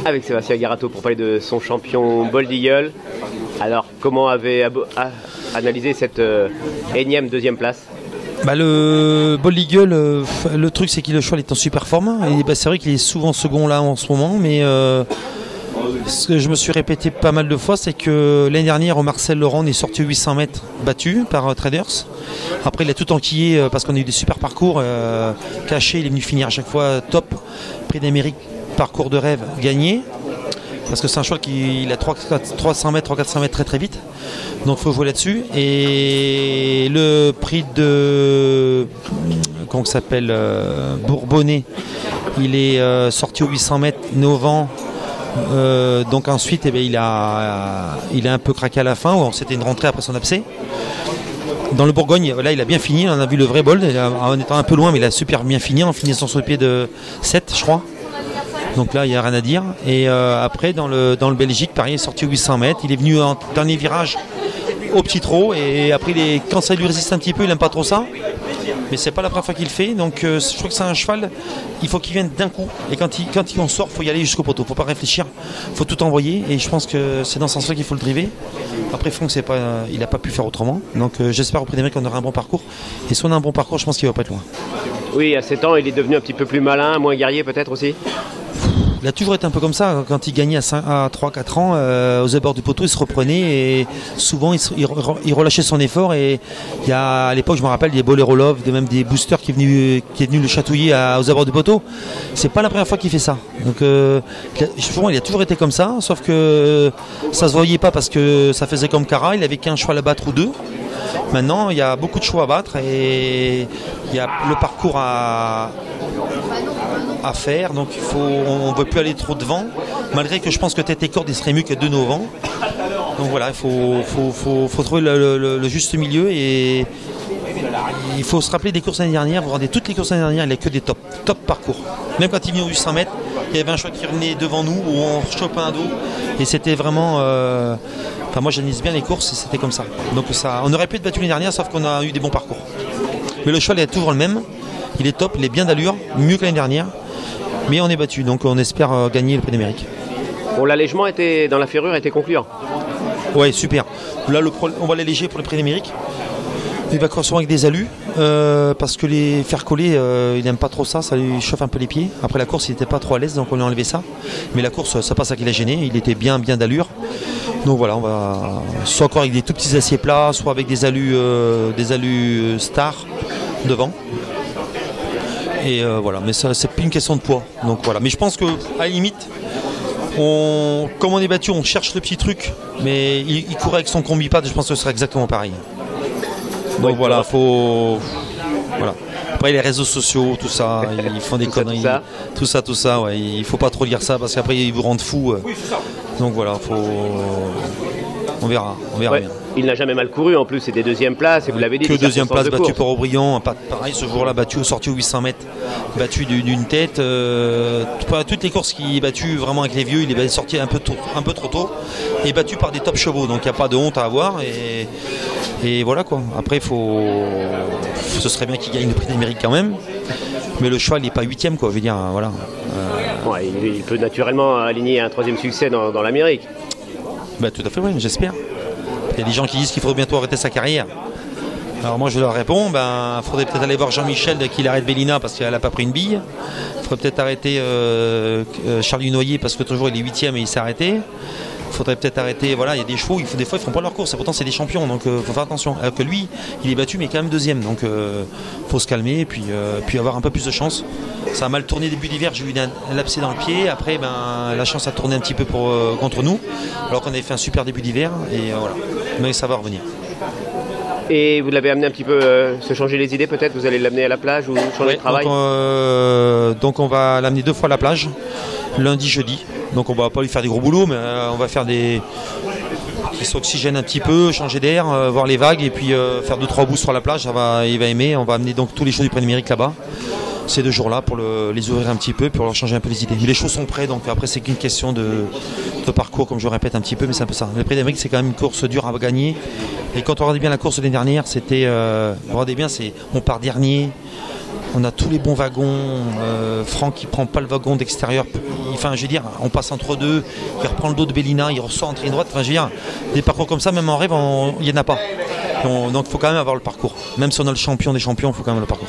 avec Sébastien Garato pour parler de son champion Bold Eagle. Alors, comment avez analysé cette énième deuxième place? Le Bold Eagle, le truc c'est que le cheval est en super forme. Et c'est vrai qu'il est souvent second là en ce moment, mais ce que je me suis répété pas mal de fois, c'est que l'année dernière, au Marcel Laurent, on est sorti 800 mètres battu par Traders. Après, il a tout enquillé parce qu'on a eu des super parcours cachés. Il est venu finir à chaque fois top. Prix d'Amérique, parcours de rêve gagné. Parce que c'est un cheval qui a 300 mètres, 400 mètres très très vite. Donc il faut jouer là-dessus. Et le prix de comment ça s'appelle Bourbonnais, il est sorti aux 800 mètres, Novant. Donc ensuite il a un peu craqué à la fin. C'était une rentrée après son abcès. Dans le Bourgogne, là il a bien fini. On a vu le vrai Bold en étant un peu loin, mais il a super bien fini en finissant sur le pied de 7, je crois. Donc là, il n'y a rien à dire. Et après, dans le Belgique, pareil, il est sorti aux 800 mètres. Il est venu en dernier virage au petit trot. Et après, quand ça lui résiste un petit peu, il n'aime pas trop ça. Mais c'est pas la première fois qu'il le fait. Donc je trouve que c'est un cheval, il faut qu'il vienne d'un coup. Et quand il en sort, il faut y aller jusqu'au poteau. Il ne faut pas réfléchir. Il faut tout envoyer. Et je pense que c'est dans ce sens-là qu'il faut le driver. Après, Franck, il n'a pas pu faire autrement. Donc j'espère au Prix d'Amérique qu'on aura un bon parcours. Et si on a un bon parcours, je pense qu'il ne va pas être loin. Oui, à 7 ans, il est devenu un petit peu plus malin, moins guerrier peut-être aussi. Il a toujours été un peu comme ça. Quand il gagnait à 3-4 ans, aux abords du poteau, il se reprenait et souvent il relâchait son effort. Et il y a, à l'époque, je me rappelle, des Bolero Love, même des boosters qui est venu le chatouiller aux abords du poteau. C'est pas la première fois qu'il fait ça. Donc, il a toujours été comme ça, sauf que ça se voyait pas parce que ça faisait comme Cara. Il avait qu'un cheval à battre ou deux. Maintenant, il y a beaucoup de choix à battre et il y a le parcours à faire, donc on ne veut plus aller trop devant, malgré que je pense que tête et corde il serait mieux que 2 novembre. Donc voilà, il faut trouver le juste milieu et il faut se rappeler des courses l'année dernière. Vous regardez toutes les courses l'année dernière, il n'y a que des top parcours. Même quand il vient aux 800 mètres, il y avait un cheval qui revenait devant nous où on chope un dos et c'était vraiment moi j'analyse bien les courses et c'était comme ça. Donc on aurait pu être battu l'année dernière, sauf qu'on a eu des bons parcours. Mais le cheval est toujours le même, il est top, il est bien d'allure, mieux que l'année dernière. Mais on est battu, donc on espère gagner le Prix d'Amérique. Bon, l'allègement dans la ferrure était concluant. Ouais, super. Là, on va l'alléger pour le Prix d'Amérique. Il va croire souvent avec des alus, parce que les faire coller, il n'aime pas trop ça, ça lui chauffe un peu les pieds. Après la course, il n'était pas trop à l'aise, donc on lui a enlevé ça. Mais la course, ça passe à qu'il a gêné, il était bien d'allure. Donc voilà, on va soit encore avec des tout petits aciers plats, soit avec des alus stars devant. Et voilà, mais ça c'est plus une question de poids. Donc voilà, mais je pense que à la limite, comme on est battu, on cherche le petit truc, mais il courait avec son combi-pad, je pense que ce sera exactement pareil. Donc voilà, voilà. Après les réseaux sociaux, tout ça, ils font des conneries, tout ça, ouais, il faut pas trop dire ça parce qu'après ils vous rendent fou. Donc voilà, on verra bien. Il n'a jamais mal couru en plus, c'est des deuxièmes places et vous l'avez dit. Que deuxième place battu par Aubryon, pareil ce jour-là battu, sorti aux 800 mètres, battu d'une tête. Toutes les courses qu'il est battu vraiment avec les vieux, il est sorti un peu trop tôt et battu par des top chevaux, donc il n'y a pas de honte à avoir et voilà quoi. Après ce serait bien qu'il gagne le Prix d'Amérique quand même, mais le cheval il n'est pas 8ème quoi, je veux dire voilà. Ouais, il peut naturellement aligner un 3e succès dans l'Amérique. Tout à fait, oui, j'espère. Il y a des gens qui disent qu'il faudrait bientôt arrêter sa carrière. Alors moi je leur réponds, il faudrait peut-être aller voir Jean-Michel qu'il arrête Bellina parce qu'elle n'a pas pris une bille. Il faudrait peut-être arrêter Charles Hunoyer parce que toujours il est 8ème et il s'est arrêté. Il faudrait peut-être arrêter, voilà, il y a des chevaux, des fois ils font pas leur course et pourtant c'est des champions, donc il faut faire attention. Alors que lui, il est battu mais quand même 2ème, donc faut se calmer et puis avoir un peu plus de chance. Ça a mal tourné début d'hiver, j'ai eu un abcès dans le pied, après la chance a tourné un petit peu contre nous, alors qu'on avait fait un super début d'hiver et voilà, mais ça va revenir. Et vous l'avez amené un petit peu se changer les idées peut-être, vous allez l'amener à la plage ou changer de travail? Donc on va l'amener 2 fois à la plage, lundi, jeudi. Donc on va pas lui faire des gros boulots, mais on va faire qu'il s'oxygène un petit peu, changer d'air, voir les vagues et puis faire 2-3 boosts sur la plage, il va aimer. On va amener donc tous les chevaux du Prix d'Amérique là-bas, ces 2 jours-là, pour les ouvrir un petit peu, pour leur changer un peu les idées. Mais les chevaux sont prêts, donc après c'est qu'une question de parcours, comme je répète un petit peu, mais c'est un peu ça. Le Prix d'Amérique c'est quand même une course dure à gagner. Et quand on regardait bien la course l'année dernière, regardez bien, on part dernier. On a tous les bons wagons. Franck qui prend pas le wagon d'extérieur. Enfin, je veux dire, on passe entre deux. Il reprend le dos de Bellina, il ressort en ligne droite. Enfin, je veux dire, des parcours comme ça, même en rêve, il n'y en a pas. Donc, il faut quand même avoir le parcours. Même si on a le champion des champions, il faut quand même le parcours.